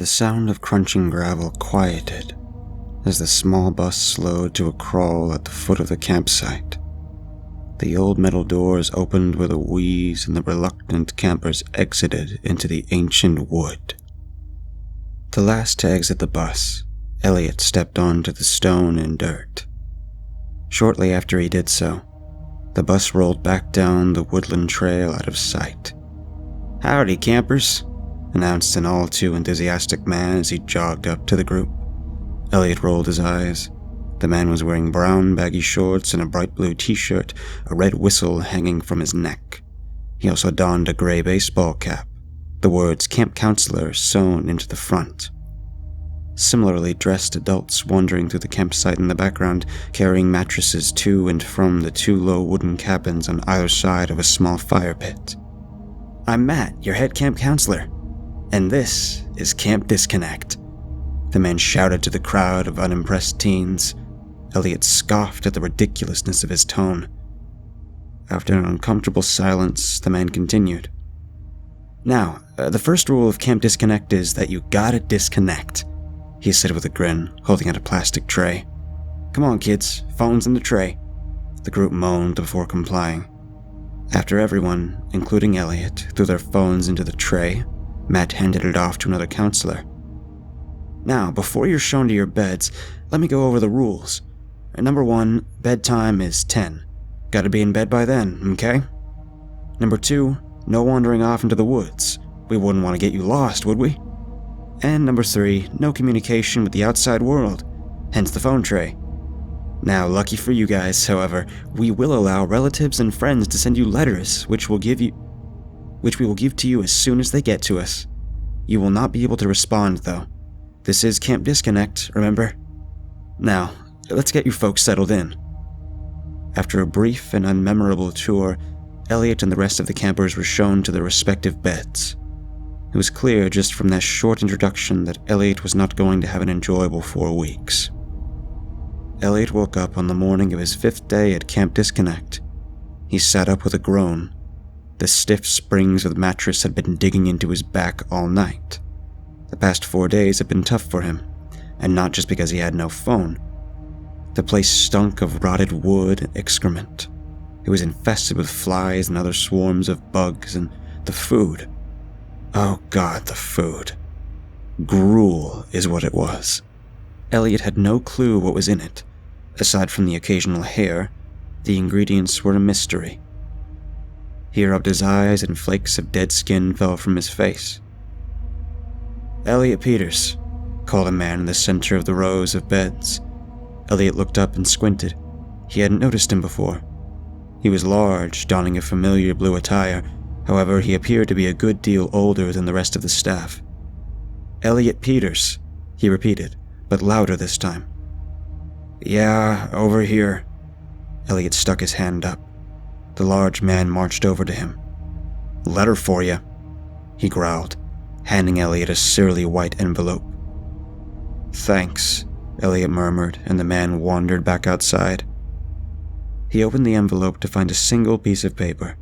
The sound of crunching gravel quieted as the small bus slowed to a crawl at the foot of the campsite. The old metal doors opened with a wheeze and the reluctant campers exited into the ancient wood. The last to exit the bus, Elliot stepped onto the stone and dirt. Shortly after he did so, the bus rolled back down the woodland trail out of sight. "Howdy, campers," announced an all too enthusiastic man as he jogged up to the group. Elliot rolled his eyes. The man was wearing brown baggy shorts and a bright blue t-shirt, a red whistle hanging from his neck. He also donned a gray baseball cap, the words "Camp Counselor" sewn into the front. Similarly dressed adults wandering through the campsite in the background, carrying mattresses to and from the two low wooden cabins on either side of a small fire pit. "I'm Matt, your head camp counselor, and this is Camp Disconnect," the man shouted to the crowd of unimpressed teens. Elliot scoffed at the ridiculousness of his tone. After an uncomfortable silence, the man continued. "Now, the first rule of Camp Disconnect is that you gotta disconnect," he said with a grin, holding out a plastic tray. "Come on, kids, phones in the tray." The group moaned before complying. After everyone, including Elliot, threw their phones into the tray, Matt handed it off to another counselor. "Now, before you're shown to your beds, let me go over the rules. Number 1, bedtime is 10. Gotta be in bed by then, okay? Number 2, no wandering off into the woods. We wouldn't want to get you lost, would we? And number 3, no communication with the outside world, hence the phone tray. Now, lucky for you guys, however, we will allow relatives and friends to send you letters, which we will give to you as soon as they get to us. You will not be able to respond, though. This is Camp Disconnect, remember? Now, let's get you folks settled in." After a brief and unmemorable tour, Elliot and the rest of the campers were shown to their respective beds. It was clear just from that short introduction that Elliot was not going to have an enjoyable 4 weeks. Elliot woke up on the morning of his 5th day at Camp Disconnect. He sat up with a groan. The stiff springs of the mattress had been digging into his back all night. The past 4 days had been tough for him, and not just because he had no phone. The place stunk of rotted wood and excrement. It was infested with flies and other swarms of bugs, and the food. Oh God, the food. Gruel is what it was. Elliot had no clue what was in it. Aside from the occasional hair, the ingredients were a mystery. He rubbed his eyes and flakes of dead skin fell from his face. "Elliot Peters," called a man in the center of the rows of beds. Elliot looked up and squinted. He hadn't noticed him before. He was large, donning a familiar blue attire. However, he appeared to be a good deal older than the rest of the staff. "Elliot Peters," he repeated, but louder this time. "Yeah, over here." Elliot stuck his hand up. The large man marched over to him. "Letter for you," he growled, handing Elliot a surly white envelope. "Thanks," Elliot murmured, and the man wandered back outside. He opened the envelope to find a single piece of paper,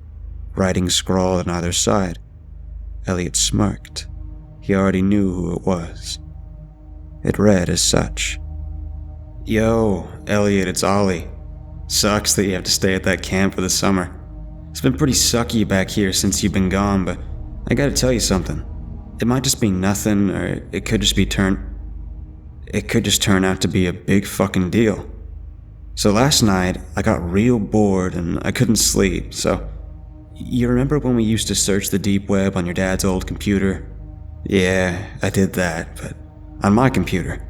writing scrawled on either side. Elliot smirked. He already knew who it was. It read as such. "Yo, Elliot, it's Ollie. Sucks that you have to stay at that camp for the summer. It's been pretty sucky back here since you've been gone, but I gotta tell you something. It might just be nothing, or it could just turn out to be a big fucking deal. So last night, I got real bored and I couldn't sleep, so you remember when we used to search the deep web on your dad's old computer? Yeah, I did that, but on my computer.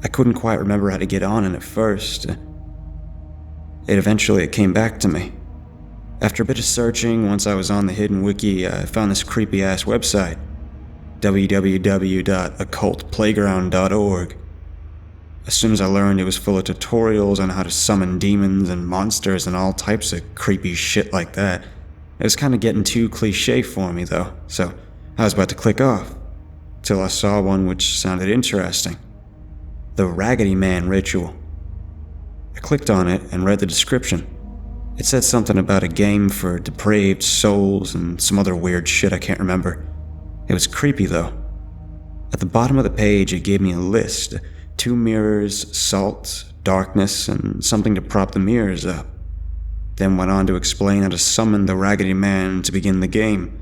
I couldn't quite remember how to get on it at first. Eventually came back to me. After a bit of searching, once I was on the hidden wiki, I found this creepy-ass website, www.occultplayground.org. As soon as I learned it was full of tutorials on how to summon demons and monsters and all types of creepy shit like that, it was kind of getting too cliche for me though, so I was about to click off, till I saw one which sounded interesting. The Raggedy Man Ritual. I clicked on it and read the description. It said something about a game for depraved souls and some other weird shit I can't remember. It was creepy though. At the bottom of the page, it gave me a list: 2 mirrors, salt, darkness, and something to prop the mirrors up. Then went on to explain how to summon the Raggedy Man to begin the game.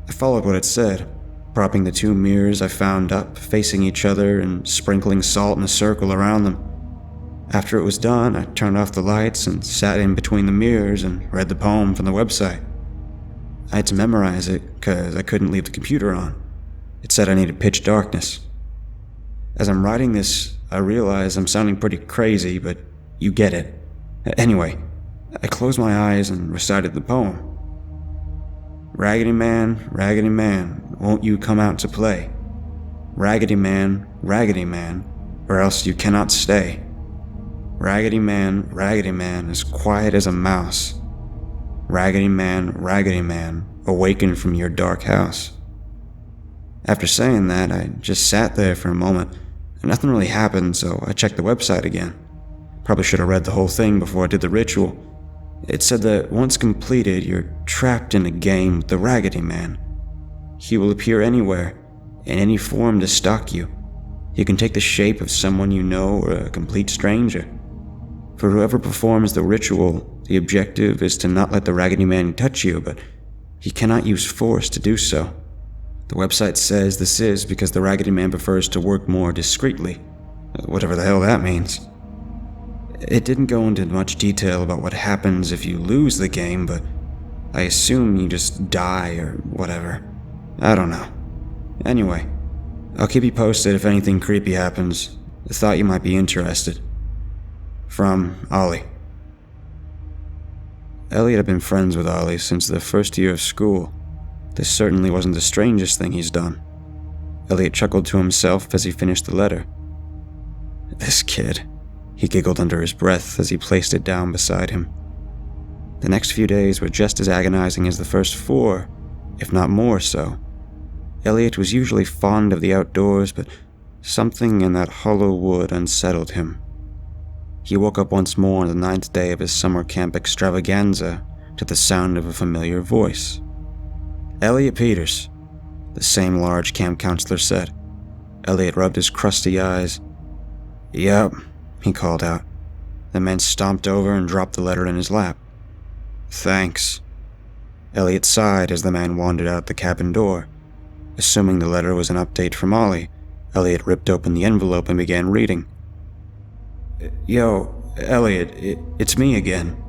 I followed what it said, propping the 2 mirrors I found up, facing each other, and sprinkling salt in a circle around them. After it was done, I turned off the lights and sat in between the mirrors and read the poem from the website. I had to memorize it because I couldn't leave the computer on. It said I needed pitch darkness. As I'm writing this, I realize I'm sounding pretty crazy, but you get it. Anyway, I closed my eyes and recited the poem. Raggedy Man, won't you come out to play? Raggedy Man, or else you cannot stay. Raggedy Man, as quiet as a mouse. Raggedy Man, awaken from your dark house. After saying that, I just sat there for a moment, and nothing really happened, so I checked the website again. Probably should have read the whole thing before I did the ritual. It said that once completed, you're trapped in a game with the Raggedy Man. He will appear anywhere, in any form to stalk you. You can take the shape of someone you know or a complete stranger. For whoever performs the ritual, the objective is to not let the Raggedy Man touch you, but he cannot use force to do so. The website says this is because the Raggedy Man prefers to work more discreetly, whatever the hell that means. It didn't go into much detail about what happens if you lose the game, but I assume you just die or whatever. I don't know. Anyway, I'll keep you posted if anything creepy happens. I thought you might be interested. From Ollie. Elliot had been friends with Ollie since the first year of school. This certainly wasn't the strangest thing he's done. Elliot chuckled to himself as he finished the letter. This kid, he giggled under his breath as he placed it down beside him. The next few days were just as agonizing as the first 4, if not more so. Elliot was usually fond of the outdoors, but something in that hollow wood unsettled him. He woke up once more on the 9th day of his summer camp extravaganza to the sound of a familiar voice. Elliot Peters, the same large camp counselor said. Elliot rubbed his crusty eyes. Yep, he called out. The man stomped over and dropped the letter in his lap. Thanks. Elliot sighed as the man wandered out the cabin door. Assuming the letter was an update from Ollie, Elliot ripped open the envelope and began reading. Yo, Elliot, it's me again.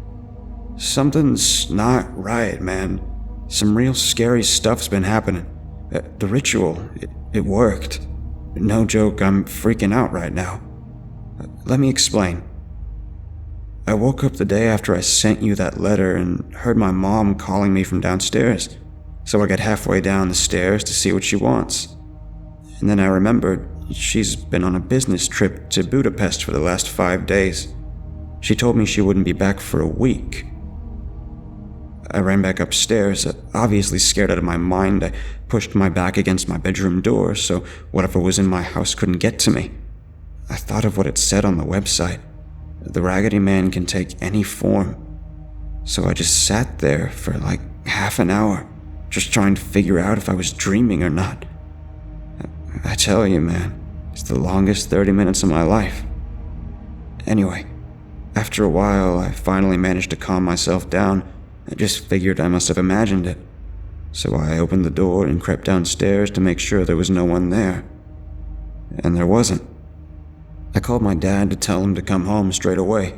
Something's not right, man. Some real scary stuff's been happening. The ritual, it worked. No joke, I'm freaking out right now. Let me explain. I woke up the day after I sent you that letter and heard my mom calling me from downstairs, so I got halfway down the stairs to see what she wants. And then I remembered she's been on a business trip to Budapest for the last 5 days. She told me she wouldn't be back for a week. I ran back upstairs, obviously scared out of my mind. I pushed my back against my bedroom door so whatever was in my house couldn't get to me. I thought of what it said on the website. The Raggedy Man can take any form. So I just sat there for like half an hour, just trying to figure out if I was dreaming or not. I tell you, man, it's the longest 30 minutes of my life. Anyway, after a while, I finally managed to calm myself down. I just figured I must have imagined it. So I opened the door and crept downstairs to make sure there was no one there. And there wasn't. I called my dad to tell him to come home straight away.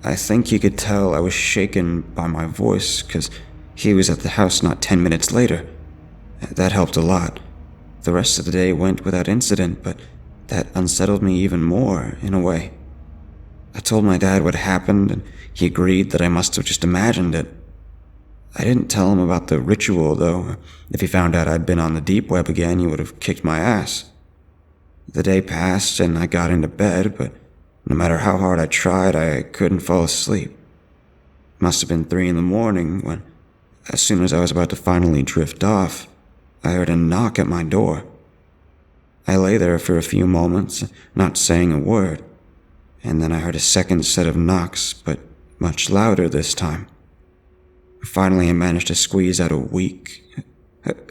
I think he could tell I was shaken by my voice because he was at the house not 10 minutes later. That helped a lot. The rest of the day went without incident, but that unsettled me even more, in a way. I told my dad what happened, and he agreed that I must have just imagined it. I didn't tell him about the ritual, though. If he found out I'd been on the deep web again, he would have kicked my ass. The day passed, and I got into bed, but no matter how hard I tried, I couldn't fall asleep. It must have been 3 in the morning when, as soon as I was about to finally drift off, I heard a knock at my door. I lay there for a few moments, not saying a word, and then I heard a second set of knocks, but much louder this time. Finally, I managed to squeeze out a weak,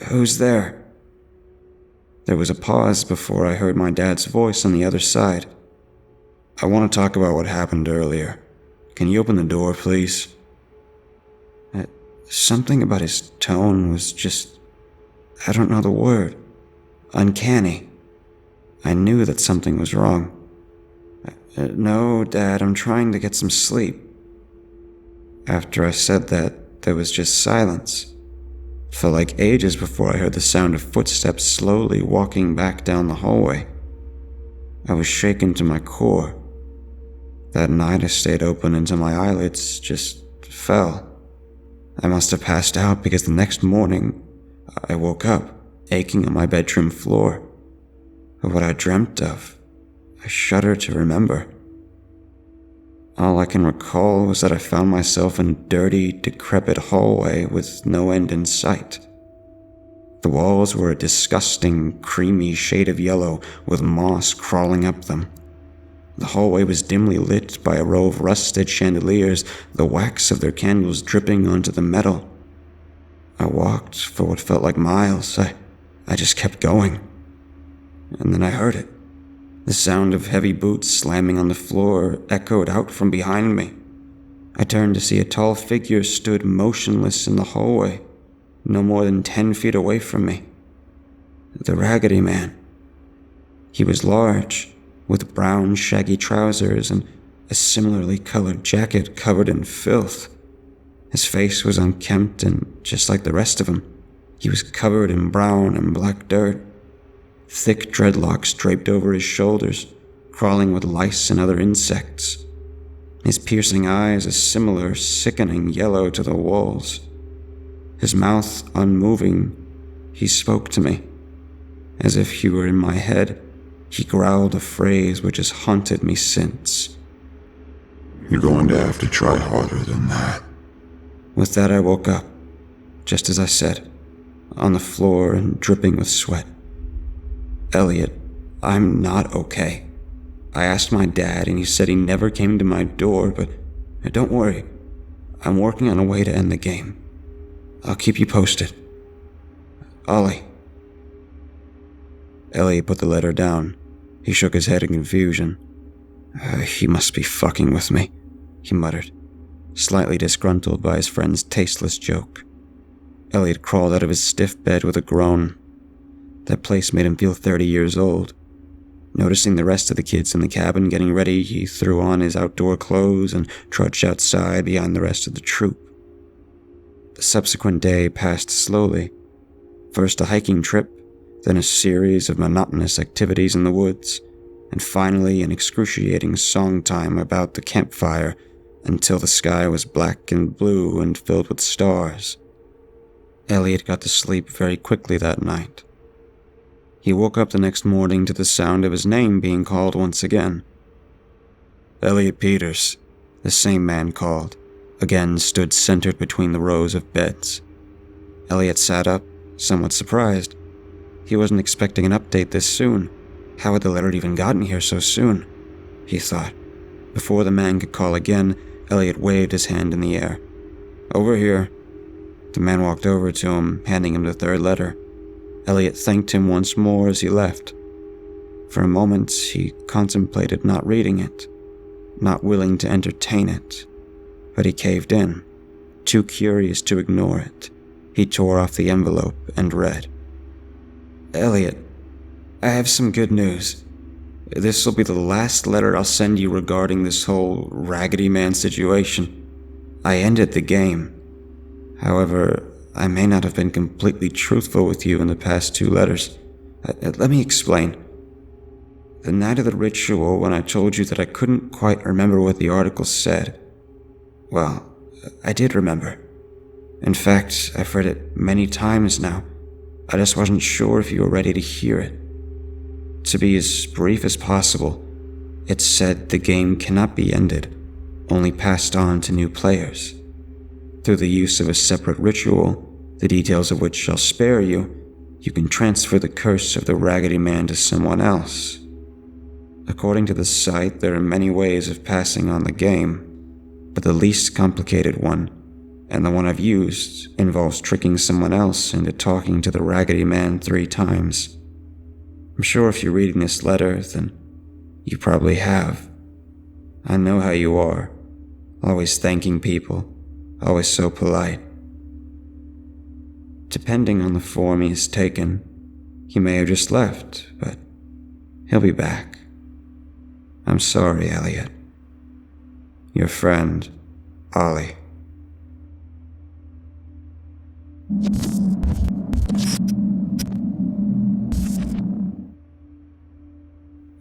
"Who's there?" There was a pause before I heard my dad's voice on the other side. "I want to talk about what happened earlier. Can you open the door, please?" Something about his tone was just, I don't know the word, uncanny. I knew that something was wrong. "No, Dad, I'm trying to get some sleep." After I said that, there was just silence. It felt like ages before I heard the sound of footsteps slowly walking back down the hallway. I was shaken to my core. That night I stayed open until my eyelids just fell. I must have passed out because the next morning I woke up, aching on my bedroom floor. But what I dreamt of, I shudder to remember. All I can recall was that I found myself in a dirty, decrepit hallway with no end in sight. The walls were a disgusting, creamy shade of yellow with moss crawling up them. The hallway was dimly lit by a row of rusted chandeliers, the wax of their candles dripping onto the metal. I walked for what felt like miles. I just kept going. And then I heard it. The sound of heavy boots slamming on the floor echoed out from behind me. I turned to see a tall figure stood motionless in the hallway, no more than 10 feet away from me. The Raggedy Man. He was large, with brown, shaggy trousers and a similarly colored jacket covered in filth. His face was unkempt, and just like the rest of him, he was covered in brown and black dirt. Thick dreadlocks draped over his shoulders, crawling with lice and other insects. His piercing eyes a similar, sickening yellow to the walls. His mouth unmoving, he spoke to me. As if he were in my head, he growled a phrase which has haunted me since. "You're going to have to try harder than that." With that, I woke up, just as I said, on the floor and dripping with sweat. "Elliot, I'm not okay." I asked my dad, and he said he never came to my door, but don't worry. I'm working on a way to end the game. I'll keep you posted. Ollie. Elliot put the letter down. He shook his head in confusion. He must be fucking with me," he muttered, slightly disgruntled by his friend's tasteless joke. Elliot crawled out of his stiff bed with a groan. That place made him feel 30 years old. Noticing the rest of the kids in the cabin getting ready, he threw on his outdoor clothes and trudged outside behind the rest of the troop. The subsequent day passed slowly. First a hiking trip, then a series of monotonous activities in the woods, and finally an excruciating song time about the campfire until the sky was black and blue and filled with stars. Elliot got to sleep very quickly that night. He woke up the next morning to the sound of his name being called once again. Elliot Peters, the same man called, again stood centered between the rows of beds. Elliot sat up, somewhat surprised. He wasn't expecting an update this soon. How had the letter even gotten here so soon? He thought. Before the man could call again, Elliot waved his hand in the air. "Over here." The man walked over to him, handing him the third letter. Elliot thanked him once more as he left. For a moment, he contemplated not reading it, not willing to entertain it. But he caved in. Too curious to ignore it, he tore off the envelope and read. "Elliot, I have some good news. This will be the last letter I'll send you regarding this whole Raggedy Man situation. I ended the game. However, I may not have been completely truthful with you in the past 2 letters. Let me explain. The night of the ritual, when I told you that I couldn't quite remember what the article said, well, I did remember. In fact, I've read it many times now. I just wasn't sure if you were ready to hear it. To be as brief as possible, it said the game cannot be ended, only passed on to new players. Through the use of a separate ritual, the details of which shall spare you, you can transfer the curse of the Raggedy Man to someone else. According to the site, there are many ways of passing on the game, but the least complicated one, and the one I've used, involves tricking someone else into talking to the Raggedy Man 3 times. I'm sure if you're reading this letter, then you probably have. I know how you are, always thanking people, always so polite. Depending on the form he has taken, he may have just left, but he'll be back. I'm sorry, Elliot. Your friend, Ollie.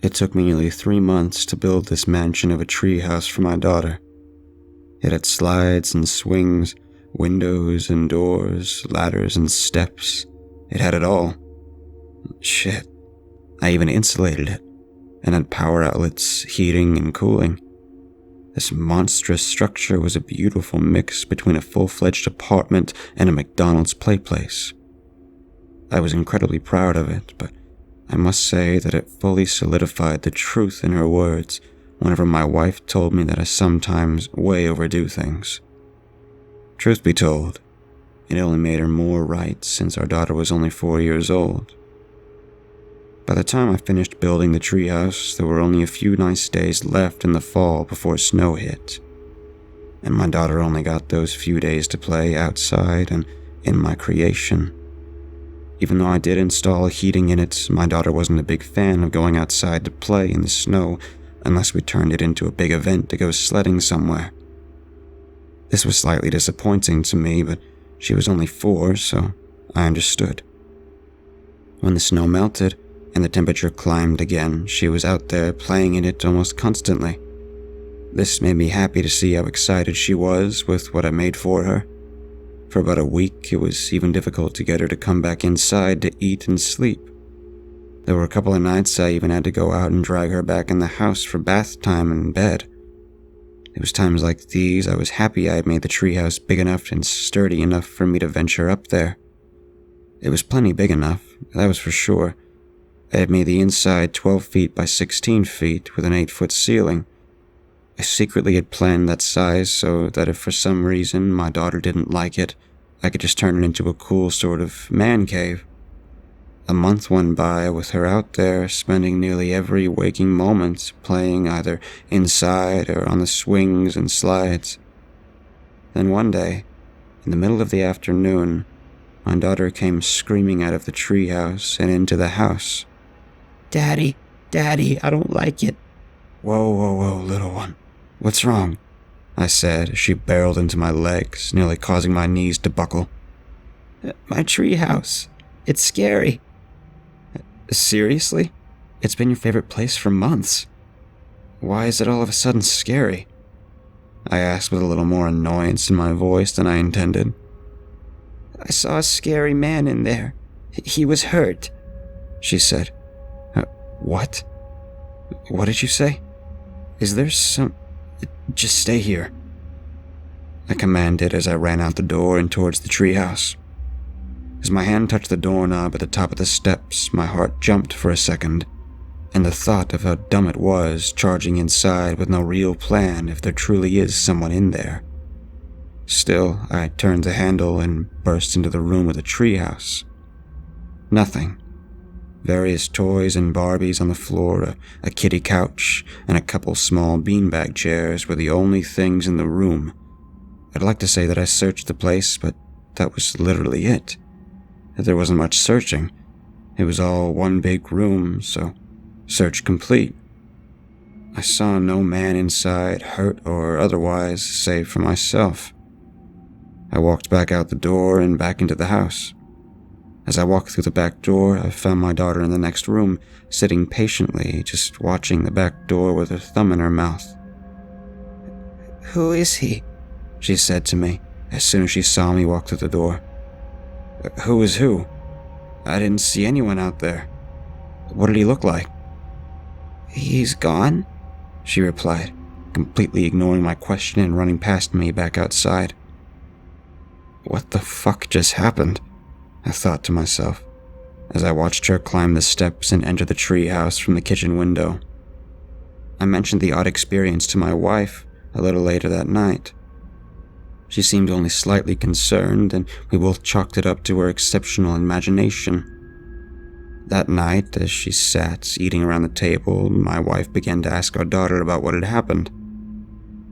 It took me nearly 3 months to build this mansion of a treehouse for my daughter. It had slides and swings, windows and doors, ladders and steps. It had it all. Shit. I even insulated it, and had power outlets, heating and cooling. This monstrous structure was a beautiful mix between a full-fledged apartment and a McDonald's play place. I was incredibly proud of it, but I must say that it fully solidified the truth in her words whenever my wife told me that I sometimes way overdo things. Truth be told, it only made her more right since our daughter was only 4 years old. By the time I finished building the treehouse, there were only a few nice days left in the fall before snow hit, and my daughter only got those few days to play outside and in my creation. Even though I did install heating in it, my daughter wasn't a big fan of going outside to play in the snow unless we turned it into a big event to go sledding somewhere. This was slightly disappointing to me, but she was only 4, so I understood. When the snow melted and the temperature climbed again, she was out there playing in it almost constantly. This made me happy to see how excited she was with what I made for her. For about a week, it was even difficult to get her to come back inside to eat and sleep. There were a couple of nights I even had to go out and drag her back in the house for bath time and bed. It was times like these I was happy I had made the treehouse big enough and sturdy enough for me to venture up there. It was plenty big enough, that was for sure. I had made the inside 12 feet by 16 feet with an 8-foot ceiling. I secretly had planned that size so that if for some reason my daughter didn't like it, I could just turn it into a cool sort of man cave. A month went by with her out there, spending nearly every waking moment playing either inside or on the swings and slides. Then one day, in the middle of the afternoon, my daughter came screaming out of the treehouse and into the house. "Daddy, Daddy, I don't like it." Whoa, little one. What's wrong?" I said as she barreled into my legs, nearly causing my knees to buckle. "My treehouse. It's scary." "Seriously? It's been your favorite place for months. Why is it all of a sudden scary?" I asked with a little more annoyance in my voice than I intended. "I saw a scary man in there. He was hurt," she said. What? What did you say? Is there some... Just stay here," I commanded as I ran out the door and towards the treehouse. As my hand touched the doorknob at the top of the steps, my heart jumped for a second, and the thought of how dumb it was charging inside with no real plan if there truly is someone in there. Still, I turned the handle and burst into the room of the treehouse. Nothing. Various toys and Barbies on the floor, a kiddie couch, and a couple small beanbag chairs were the only things in the room. I'd like to say that I searched the place, but that was literally it. There wasn't much searching. It was all one big room, so search complete. I saw no man inside, hurt or otherwise, save for myself. I walked back out the door and back into the house. As I walked through the back door, I found my daughter in the next room, sitting patiently, just watching the back door with her thumb in her mouth. "Who is he?" she said to me, as soon as she saw me walk through the door. "Who is who? I didn't see anyone out there. What did he look like?" "He's gone," she replied, completely ignoring my question and running past me back outside. What the fuck just happened? I thought to myself, as I watched her climb the steps and enter the treehouse from the kitchen window. I mentioned the odd experience to my wife a little later that night. She seemed only slightly concerned, and we both chalked it up to her exceptional imagination. That night, as she sat eating around the table, my wife began to ask our daughter about what had happened.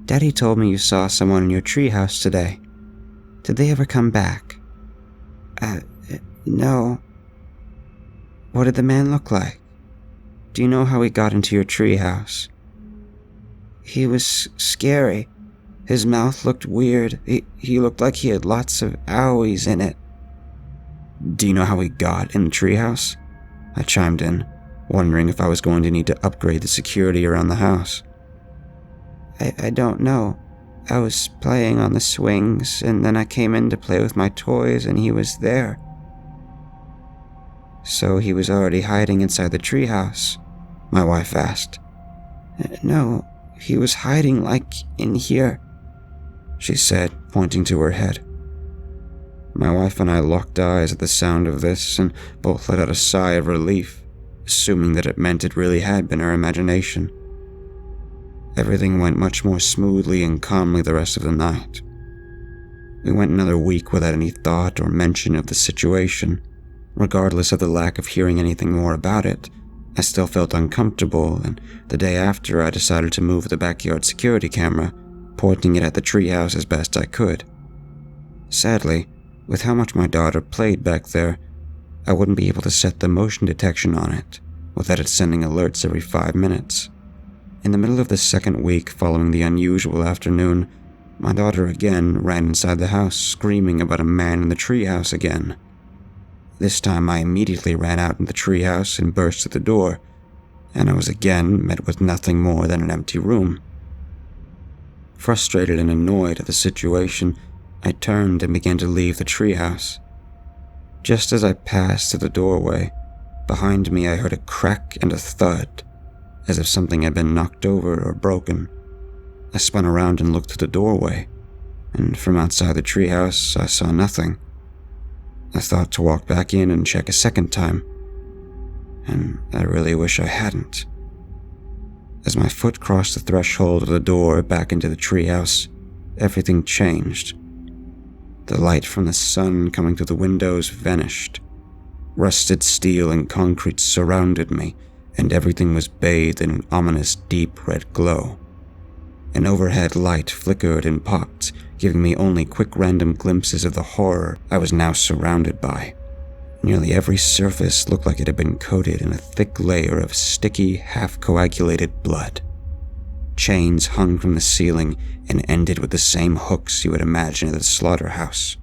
"Daddy told me you saw someone in your treehouse today. Did they ever come back?" No. "What did the man look like? Do you know how he got into your treehouse?" "He was scary. His mouth looked weird. He looked like he had lots of owies in it." "Do you know how he got in the treehouse?" I chimed in, wondering if I was going to need to upgrade the security around the house. I don't know. I was playing on the swings, and then I came in to play with my toys, and he was there." "So he was already hiding inside the treehouse?" my wife asked. "No, he was hiding like in here," she said, pointing to her head. My wife and I locked eyes at the sound of this and both let out a sigh of relief, assuming that it meant it really had been our imagination. Everything went much more smoothly and calmly the rest of the night. We went another week without any thought or mention of the situation. Regardless of the lack of hearing anything more about it, I still felt uncomfortable, and the day after I decided to move the backyard security camera, pointing it at the treehouse as best I could. Sadly, with how much my daughter played back there, I wouldn't be able to set the motion detection on it without it sending alerts every 5 minutes. In the middle of the second week following the unusual afternoon, my daughter again ran inside the house screaming about a man in the treehouse again. This time I immediately ran out in the treehouse and burst at the door, and I was again met with nothing more than an empty room. Frustrated and annoyed at the situation, I turned and began to leave the treehouse. Just as I passed through the doorway, behind me I heard a crack and a thud, as if something had been knocked over or broken. I spun around and looked through the doorway, and from outside the treehouse I saw nothing. I thought to walk back in and check a second time, and I really wish I hadn't. As my foot crossed the threshold of the door back into the treehouse, everything changed. The light from the sun coming through the windows vanished. Rusted steel and concrete surrounded me, and everything was bathed in an ominous deep red glow. An overhead light flickered and popped, giving me only quick random glimpses of the horror I was now surrounded by. Nearly every surface looked like it had been coated in a thick layer of sticky, half-coagulated blood. Chains hung from the ceiling and ended with the same hooks you would imagine at a slaughterhouse.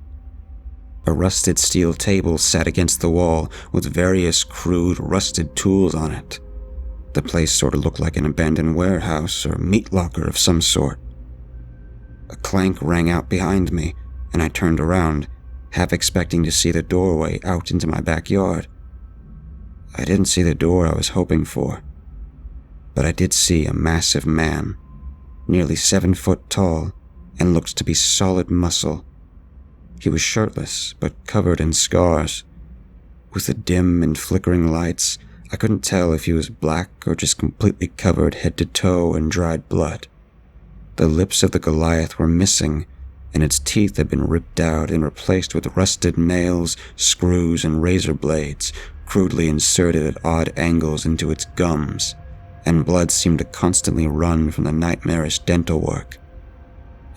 A rusted steel table sat against the wall with various crude, rusted tools on it. The place sort of looked like an abandoned warehouse or meat locker of some sort. A clank rang out behind me, and I turned around, half expecting to see the doorway out into my backyard. I didn't see the door I was hoping for, but I did see a massive man, nearly 7 foot tall, and looked to be solid muscle. He was shirtless, but covered in scars. With the dim and flickering lights, I couldn't tell if he was black or just completely covered head to toe in dried blood. The lips of the Goliath were missing, and its teeth had been ripped out and replaced with rusted nails, screws, and razor blades, crudely inserted at odd angles into its gums, and blood seemed to constantly run from the nightmarish dental work.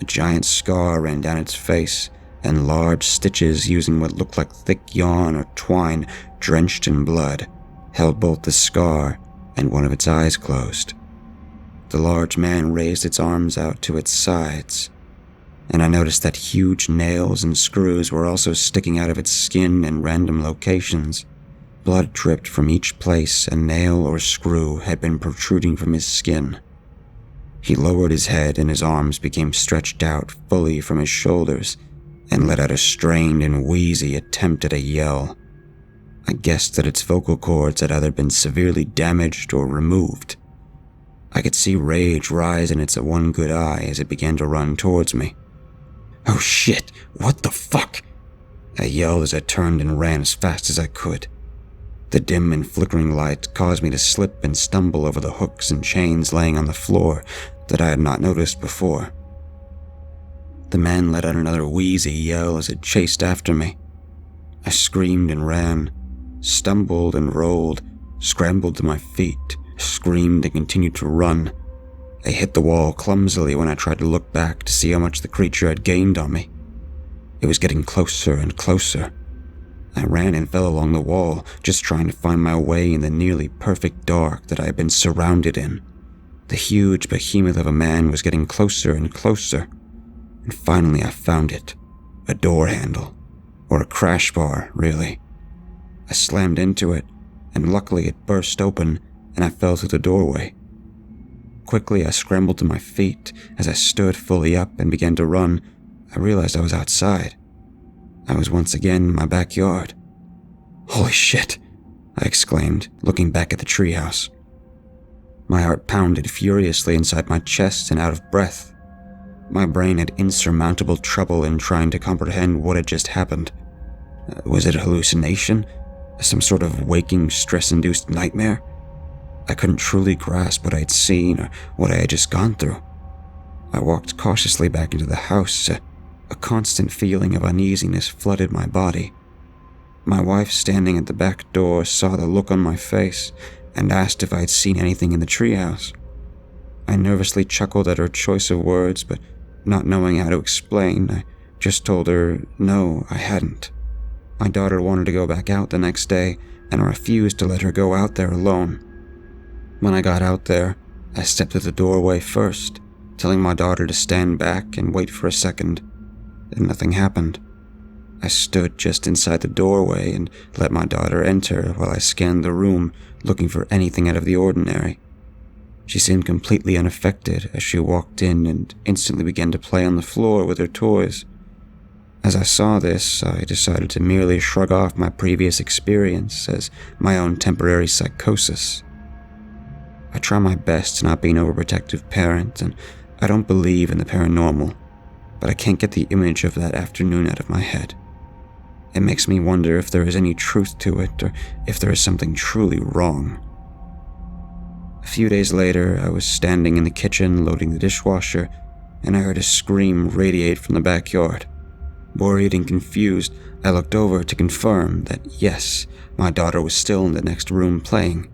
A giant scar ran down its face, and large stitches using what looked like thick yarn or twine drenched in blood held both the scar and one of its eyes closed. The large man raised its arms out to its sides, and I noticed that huge nails and screws were also sticking out of its skin in random locations. Blood dripped from each place a nail or screw had been protruding from his skin. He lowered his head and his arms became stretched out fully from his shoulders and let out a strained and wheezy attempt at a yell. I guessed that its vocal cords had either been severely damaged or removed. I could see rage rise in its one good eye as it began to run towards me. "Oh shit, what the fuck?" I yelled as I turned and ran as fast as I could. The dim and flickering light caused me to slip and stumble over the hooks and chains laying on the floor that I had not noticed before. The man let out another wheezy yell as it chased after me. I screamed and ran, stumbled and rolled, scrambled to my feet, screamed and continued to run. I hit the wall clumsily when I tried to look back to see how much the creature had gained on me. It was getting closer and closer. I ran and fell along the wall, just trying to find my way in the nearly perfect dark that I had been surrounded in. The huge behemoth of a man was getting closer and closer, and finally I found it. A door handle. Or a crash bar, really. I slammed into it, and luckily it burst open, and I fell through the doorway. Quickly I scrambled to my feet. As I stood fully up and began to run, I realized I was outside. I was once again in my backyard. "Holy shit," I exclaimed, looking back at the treehouse. My heart pounded furiously inside my chest and out of breath. My brain had insurmountable trouble in trying to comprehend what had just happened. Was it a hallucination? Some sort of waking, stress-induced nightmare? I couldn't truly grasp what I had seen or what I had just gone through. I walked cautiously back into the house. A constant feeling of uneasiness flooded my body. My wife, standing at the back door, saw the look on my face and asked if I had seen anything in the treehouse. I nervously chuckled at her choice of words, but not knowing how to explain, I just told her no, I hadn't. My daughter wanted to go back out the next day, and I refused to let her go out there alone. When I got out there, I stepped to the doorway first, telling my daughter to stand back and wait for a second. And nothing happened. I stood just inside the doorway and let my daughter enter while I scanned the room, looking for anything out of the ordinary. She seemed completely unaffected as she walked in and instantly began to play on the floor with her toys. As I saw this, I decided to merely shrug off my previous experience as my own temporary psychosis. I try my best to not be an overprotective parent, and I don't believe in the paranormal, but I can't get the image of that afternoon out of my head. It makes me wonder if there is any truth to it, or if there is something truly wrong. A few days later, I was standing in the kitchen loading the dishwasher, and I heard a scream radiate from the backyard. Worried and confused, I looked over to confirm that yes, my daughter was still in the next room playing.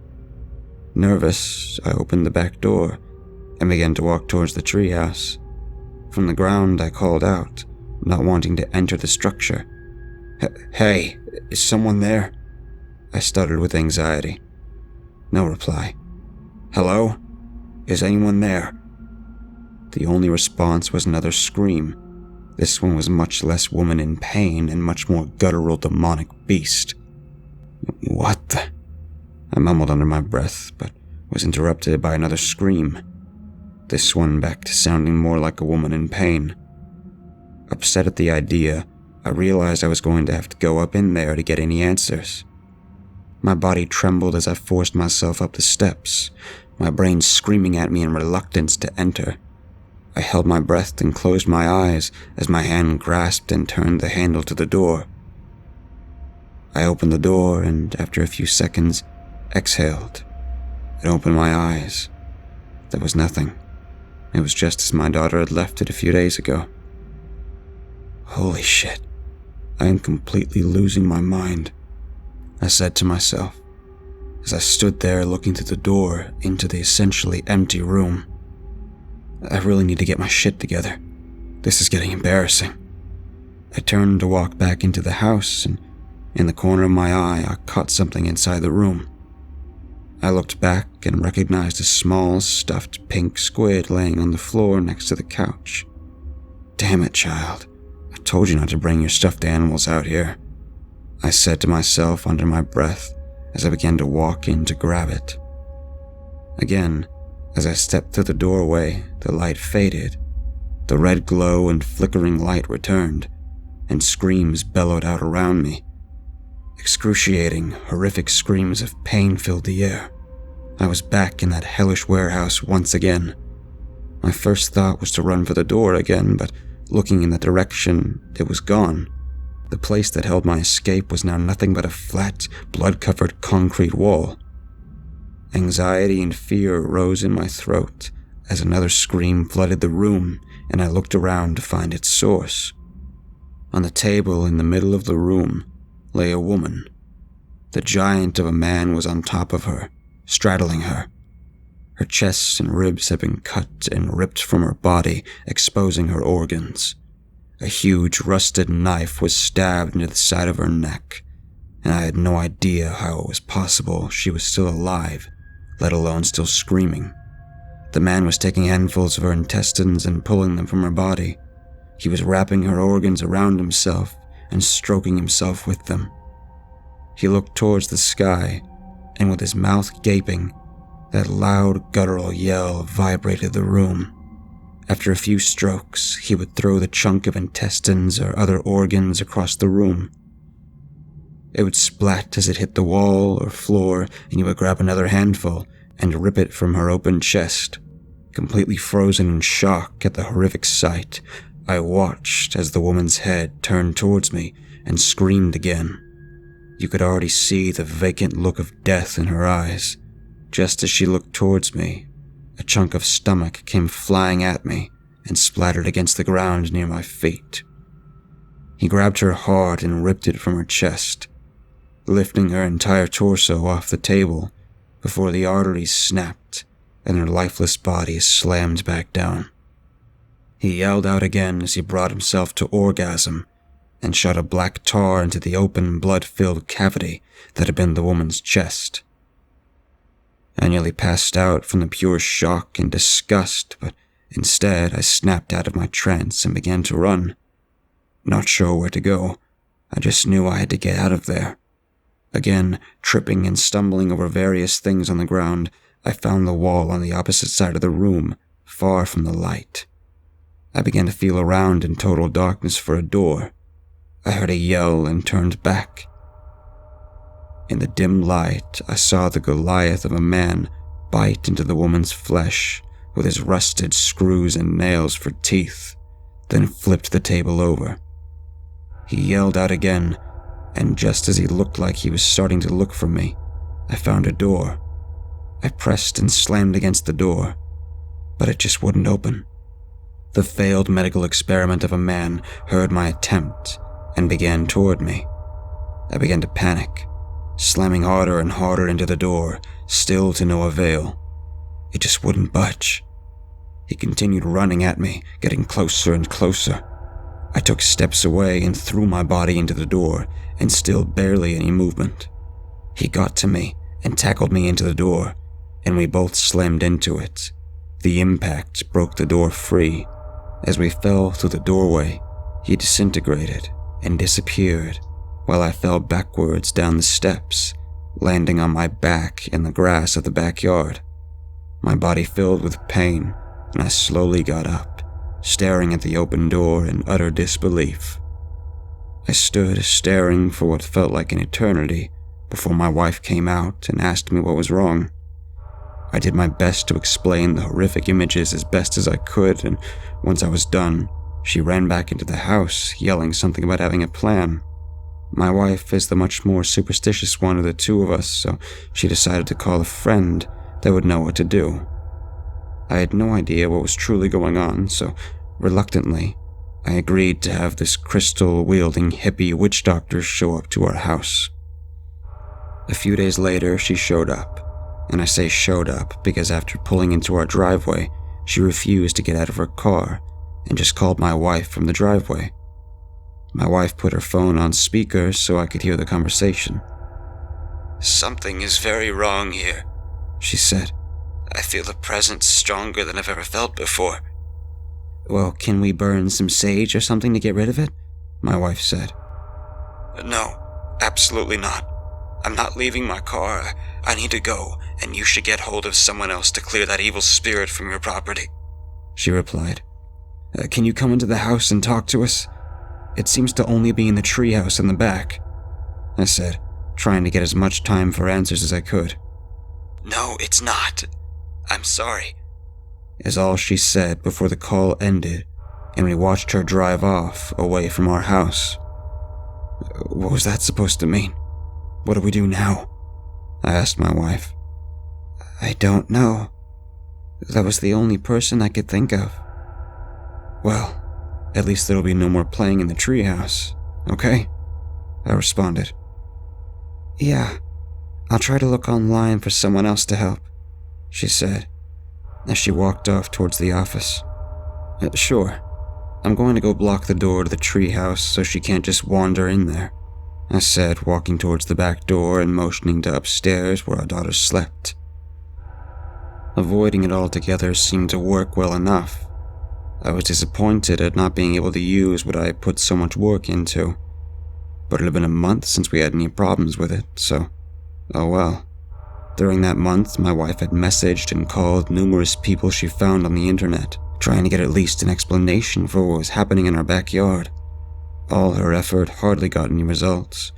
Nervous, I opened the back door and began to walk towards the treehouse. From the ground, I called out, not wanting to enter the structure. "Hey, is someone there?" I stuttered with anxiety. No reply. "Hello? Is anyone there?" The only response was another scream. This one was much less woman in pain and much more guttural demonic beast. "What the?" I mumbled under my breath, but was interrupted by another scream. This one back to sounding more like a woman in pain. Upset at the idea, I realized I was going to have to go up in there to get any answers. My body trembled as I forced myself up the steps, my brain screaming at me in reluctance to enter. I held my breath and closed my eyes as my hand grasped and turned the handle to the door. I opened the door and, after a few seconds, exhaled and opened my eyes. There was nothing. It was just as my daughter had left it a few days ago. "Holy shit, I am completely losing my mind," I said to myself, as I stood there looking through the door into the essentially empty room. I really need to get my shit together. This is getting embarrassing. I turned to walk back into the house, and in the corner of my eye, I caught something inside the room. I looked back and recognized a small, stuffed pink squid laying on the floor next to the couch. "Damn it, child. I told you not to bring your stuffed animals out here," I said to myself under my breath as I began to walk in to grab it. Again, as I stepped through the doorway, the light faded. The red glow and flickering light returned, and screams bellowed out around me. Excruciating, horrific screams of pain filled the air. I was back in that hellish warehouse once again. My first thought was to run for the door again, but looking in that direction, it was gone. The place that held my escape was now nothing but a flat, blood-covered concrete wall. Anxiety and fear rose in my throat as another scream flooded the room, and I looked around to find its source. On the table in the middle of the room lay a woman. The giant of a man was on top of her, straddling her. Her chest and ribs had been cut and ripped from her body, exposing her organs. A huge rusted knife was stabbed into the side of her neck, and I had no idea how it was possible she was still alive, let alone still screaming. The man was taking handfuls of her intestines and pulling them from her body. He was wrapping her organs around himself and stroking himself with them. He looked towards the sky, and with his mouth gaping, that loud guttural yell vibrated the room. After a few strokes, he would throw the chunk of intestines or other organs across the room. It would splat as it hit the wall or floor, and he would grab another handful and rip it from her open chest. Completely frozen in shock at the horrific sight, I watched as the woman's head turned towards me and screamed again. You could already see the vacant look of death in her eyes. Just as she looked towards me, a chunk of stomach came flying at me and splattered against the ground near my feet. He grabbed her hard and ripped it from her chest, lifting her entire torso off the table before the arteries snapped and her lifeless body slammed back down. He yelled out again as he brought himself to orgasm and shot a black tar into the open, blood-filled cavity that had been the woman's chest. I nearly passed out from the pure shock and disgust, but instead I snapped out of my trance and began to run. Not sure where to go, I just knew I had to get out of there. Again, tripping and stumbling over various things on the ground, I found the wall on the opposite side of the room, far from the light. I began to feel around in total darkness for a door. I heard a yell and turned back. In the dim light, I saw the Goliath of a man bite into the woman's flesh with his rusted screws and nails for teeth, then flipped the table over. He yelled out again, and just as he looked like he was starting to look for me, I found a door. I pressed and slammed against the door, but it just wouldn't open. The failed medical experiment of a man heard my attempt and began toward me. I began to panic, slamming harder and harder into the door, still to no avail. It just wouldn't budge. He continued running at me, getting closer and closer. I took steps away and threw my body into the door, and still barely any movement. He got to me and tackled me into the door, and we both slammed into it. The impact broke the door free. As we fell through the doorway, he disintegrated and disappeared, while I fell backwards down the steps, landing on my back in the grass of the backyard. My body filled with pain, and I slowly got up, staring at the open door in utter disbelief. I stood staring for what felt like an eternity before my wife came out and asked me what was wrong. I did my best to explain the horrific images as best as I could, and once I was done, she ran back into the house, yelling something about having a plan. My wife is the much more superstitious one of the two of us, so she decided to call a friend that would know what to do. I had no idea what was truly going on, so reluctantly, I agreed to have this crystal-wielding hippie witch doctor show up to our house. A few days later, she showed up. And I say showed up because after pulling into our driveway, she refused to get out of her car and just called my wife from the driveway. My wife put her phone on speaker so I could hear the conversation. "Something is very wrong here," she said. "I feel a presence stronger than I've ever felt before." "Well, can we burn some sage or something to get rid of it?" my wife said. "No, absolutely not. I'm not leaving my car. I need to go, and you should get hold of someone else to clear that evil spirit from your property," she replied. Can you come into the house and talk to us? It seems to only be in the treehouse in the back," I said, trying to get as much time for answers as I could. "No, it's not. I'm sorry," is all she said before the call ended, and we watched her drive off away from our house. What was that supposed to mean? What do we do now? I asked my wife. "I don't know. That was the only person I could think of." "Well, at least there'll be no more playing in the treehouse, okay?" I responded. "Yeah, "I'll try to look online for someone else to help," she said, as she walked off towards the office. Sure. I'm going to go block the door to the treehouse so she can't just wander in there," I said, walking towards the back door and motioning to upstairs where our daughter slept. Avoiding it altogether seemed to work well enough. I was disappointed at not being able to use what I had put so much work into, but it had been a month since we had any problems with it, so oh well. During that month, my wife had messaged and called numerous people she found on the internet, trying to get at least an explanation for what was happening in our backyard. All her effort hardly got any results.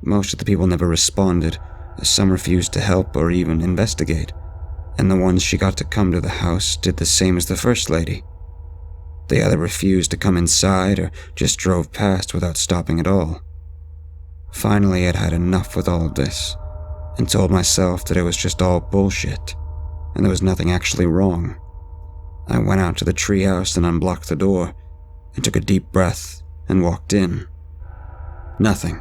Most of the people never responded, as some refused to help or even investigate, and the ones she got to come to the house did the same as the first lady. They either refused to come inside or just drove past without stopping at all. Finally, I'd had enough with all of this, and told myself that it was just all bullshit, and there was nothing actually wrong. I went out to the treehouse and unblocked the door, and took a deep breath and walked in. Nothing.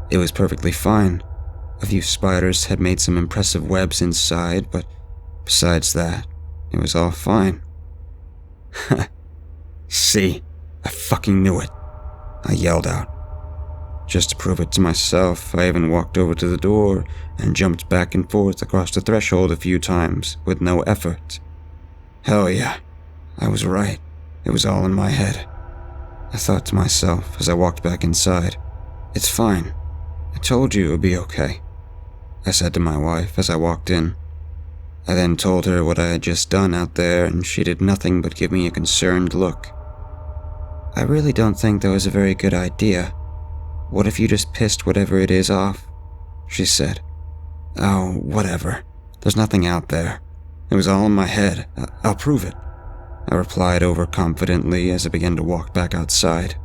It was perfectly fine. A few spiders had made some impressive webs inside, but besides that, it was all fine. "See, I fucking knew it," I yelled out. Just to prove it to myself, I even walked over to the door and jumped back and forth across the threshold a few times with no effort. Hell yeah, I was right. It was all in my head. I thought to myself as I walked back inside, "It's fine. I told you it would be okay," I said to my wife as I walked in. I then told her what I had just done out there, and she did nothing but give me a concerned look. "I really don't think that was a very good idea. What if you just pissed whatever it is off?" she said. "Oh, whatever. There's nothing out there. It was all in my head. I'll prove it," I replied overconfidently as I began to walk back outside.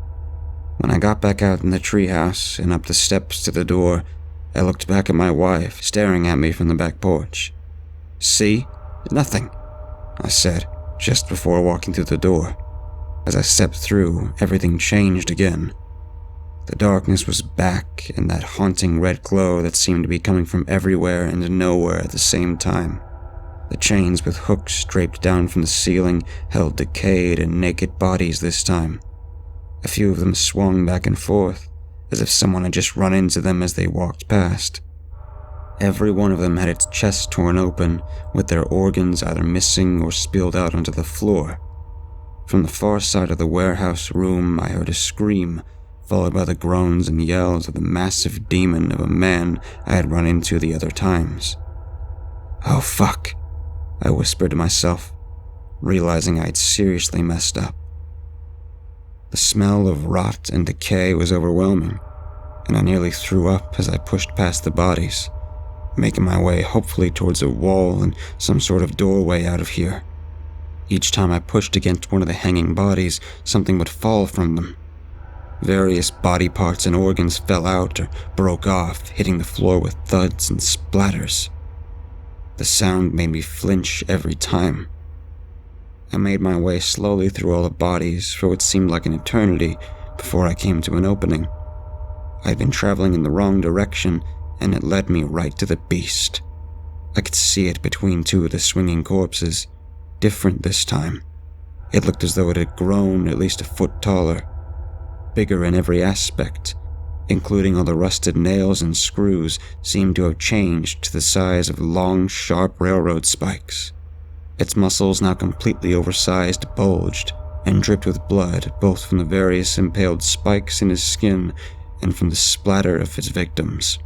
When I got back out in the treehouse and up the steps to the door, I looked back at my wife staring at me from the back porch. "See? Nothing," I said, just before walking through the door. As I stepped through, everything changed again. The darkness was back, and that haunting red glow that seemed to be coming from everywhere and nowhere at the same time. The chains with hooks draped down from the ceiling held decayed and naked bodies this time. A few of them swung back and forth, as if someone had just run into them as they walked past. Every one of them had its chest torn open, with their organs either missing or spilled out onto the floor. From the far side of the warehouse room, I heard a scream, followed by the groans and yells of the massive demon of a man I had run into the other times. "Oh fuck," I whispered to myself, realizing I had seriously messed up. The smell of rot and decay was overwhelming, and I nearly threw up as I pushed past the bodies, making my way hopefully towards a wall and some sort of doorway out of here. Each time I pushed against one of the hanging bodies, something would fall from them. Various body parts and organs fell out or broke off, hitting the floor with thuds and splatters. The sound made me flinch every time. I made my way slowly through all the bodies for what seemed like an eternity before I came to an opening. I had been traveling in the wrong direction, and it led me right to the beast. I could see it between two of the swinging corpses, different this time. It looked as though it had grown at least a foot taller, bigger in every aspect, including all the rusted nails and screws seemed to have changed to the size of long, sharp railroad spikes. Its muscles, now completely oversized, bulged and dripped with blood, both from the various impaled spikes in his skin and from the splatter of his victims.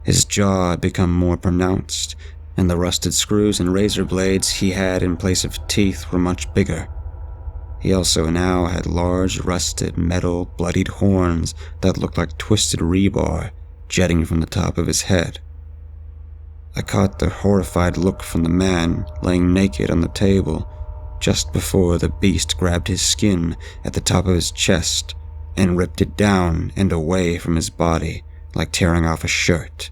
His jaw had become more pronounced, and the rusted screws and razor blades he had in place of teeth were much bigger. He also now had large, rusted, metal, bloodied horns that looked like twisted rebar jetting from the top of his head. I caught the horrified look from the man laying naked on the table just before the beast grabbed his skin at the top of his chest and ripped it down and away from his body like tearing off a shirt.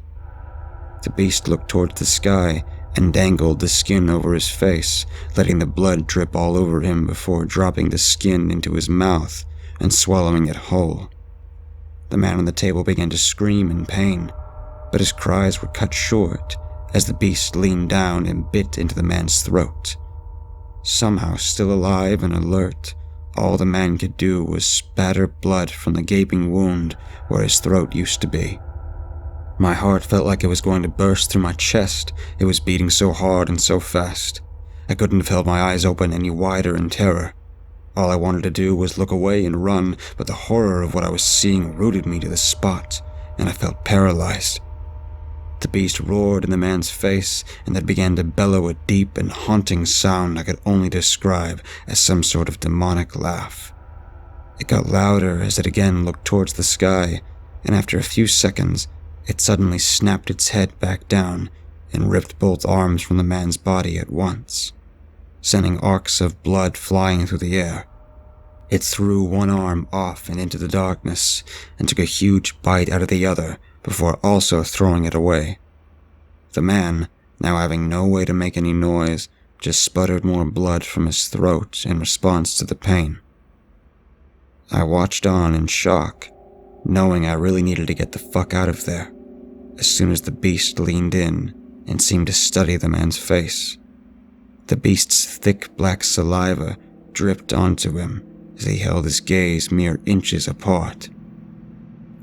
The beast looked towards the sky and dangled the skin over his face, letting the blood drip all over him before dropping the skin into his mouth and swallowing it whole. The man on the table began to scream in pain. but his cries were cut short as the beast leaned down and bit into the man's throat. Somehow still alive and alert, all the man could do was spatter blood from the gaping wound where his throat used to be. My heart felt like it was going to burst through my chest. It was beating so hard and so fast. I couldn't have held my eyes open any wider in terror. All I wanted to do was look away and run, but the horror of what I was seeing rooted me to the spot, and I felt paralyzed. The beast roared in the man's face and then began to bellow a deep and haunting sound I could only describe as some sort of demonic laugh. It got louder as it again looked towards the sky, and after a few seconds, it suddenly snapped its head back down and ripped both arms from the man's body at once, sending arcs of blood flying through the air. It threw one arm off and into the darkness and took a huge bite out of the other before also throwing it away. The man, now having no way to make any noise, just sputtered more blood from his throat in response to the pain. I watched on in shock, knowing I really needed to get the fuck out of there, as soon as the beast leaned in and seemed to study the man's face. The beast's thick black saliva dripped onto him as he held his gaze mere inches apart.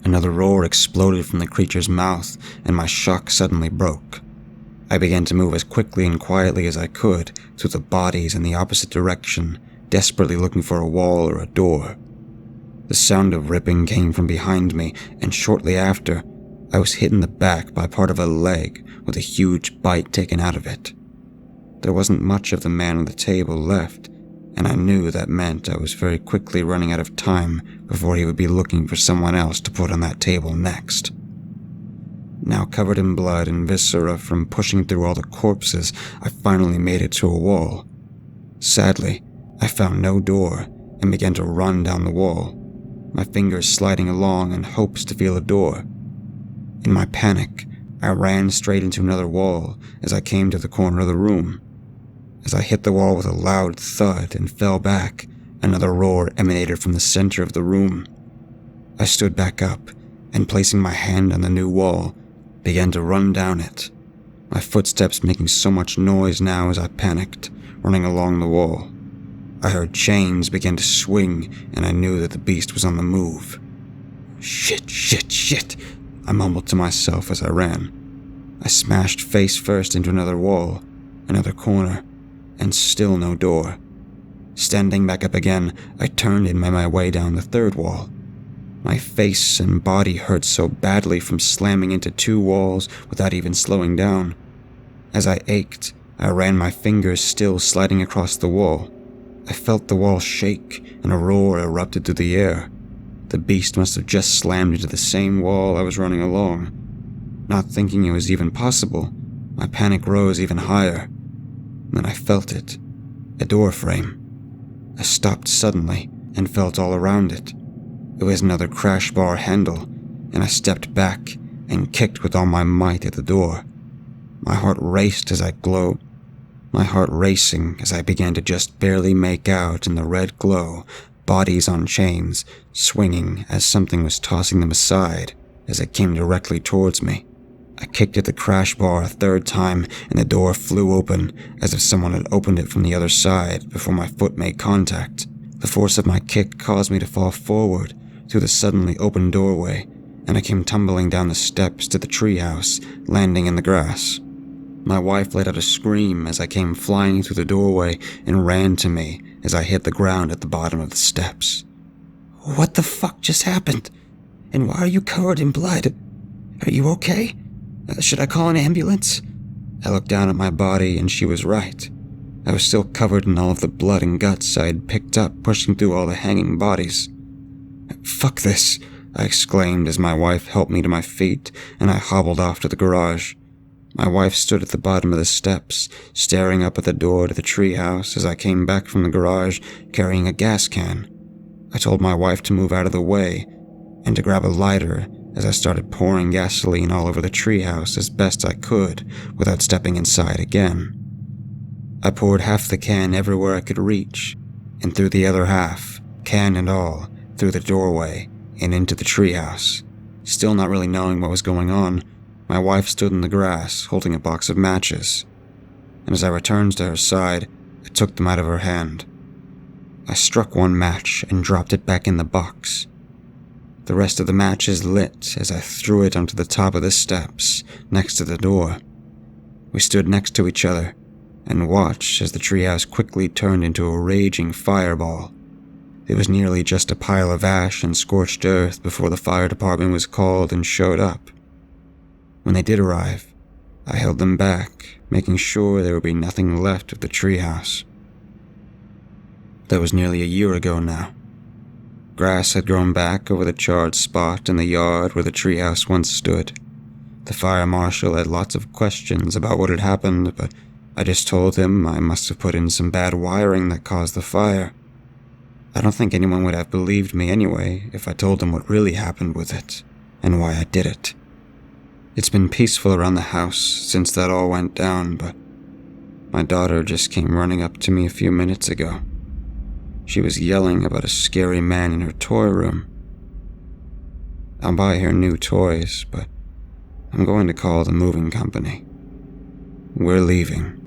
Another roar exploded from the creature's mouth, and my shock suddenly broke. I began to move as quickly and quietly as I could through the bodies in the opposite direction, desperately looking for a wall or a door. The sound of ripping came from behind me, and shortly after, I was hit in the back by part of a leg with a huge bite taken out of it. There wasn't much of the man on the table left, and I knew that meant I was very quickly running out of time before he would be looking for someone else to put on that table next. Now covered in blood and viscera from pushing through all the corpses, I finally made it to a wall. Sadly, I found no door and began to run down the wall, my fingers sliding along in hopes to feel a door. In my panic, I ran straight into another wall as I came to the corner of the room. As I hit the wall with a loud thud and fell back, another roar emanated from the center of the room. I stood back up and, placing my hand on the new wall, began to run down it, my footsteps making so much noise now as I panicked, running along the wall. I heard chains begin to swing, and I knew that the beast was on the move. Shit, I mumbled to myself as I ran. I smashed face first into another wall, another corner, and still no door. Standing back up again, I turned and made my way down the third wall. My face and body hurt so badly from slamming into two walls without even slowing down. As I ached, I ran my fingers still sliding across the wall. I felt the wall shake, and a roar erupted through the air. The beast must have just slammed into the same wall I was running along. Not thinking it was even possible, my panic rose even higher. Then I felt it. A door frame. I stopped suddenly and felt all around it. It was another crash bar handle, and I stepped back and kicked with all my might at the door. My heart racing as I began to just barely make out in the red glow bodies on chains swinging as something was tossing them aside as it came directly towards me. I kicked at the crash bar a third time, and the door flew open as if someone had opened it from the other side before my foot made contact. The force of my kick caused me to fall forward through the suddenly open doorway, and I came tumbling down the steps to the treehouse, landing in the grass. My wife let out a scream as I came flying through the doorway and ran to me as I hit the ground at the bottom of the steps. "What the fuck just happened? And why are you covered in blood? Are you okay? Should I call an ambulance?" I looked down at my body, and she was right. I was still covered in all of the blood and guts I had picked up pushing through all the hanging bodies. "Fuck this," I exclaimed as my wife helped me to my feet, and I hobbled off to the garage. My wife stood at the bottom of the steps, staring up at the door to the treehouse as I came back from the garage carrying a gas can. I told my wife to move out of the way and to grab a lighter as I started pouring gasoline all over the treehouse as best I could without stepping inside again. I poured half the can everywhere I could reach, and threw the other half, can and all, through the doorway and into the treehouse. Still not really knowing what was going on, My wife stood in the grass, holding a box of matches, and as I returned to her side, I took them out of her hand. I struck one match and dropped it back in the box. The rest of the matches lit as I threw it onto the top of the steps, next to the door. We stood next to each other and watched as the treehouse quickly turned into a raging fireball. It was nearly just a pile of ash and scorched earth before the fire department was called and showed up. When they did arrive, I held them back, making sure there would be nothing left of the treehouse. That was nearly a year ago now. Grass had grown back over the charred spot in the yard where the treehouse once stood. The fire marshal had lots of questions about what had happened, but I just told him I must have put in some bad wiring that caused the fire. I don't think anyone would have believed me anyway if I told them what really happened with it, and why I did it. It's been peaceful around the house since that all went down, but my daughter just came running up to me a few minutes ago. She was yelling about a scary man in her toy room. I'll buy her new toys, but I'm going to call the moving company. We're leaving.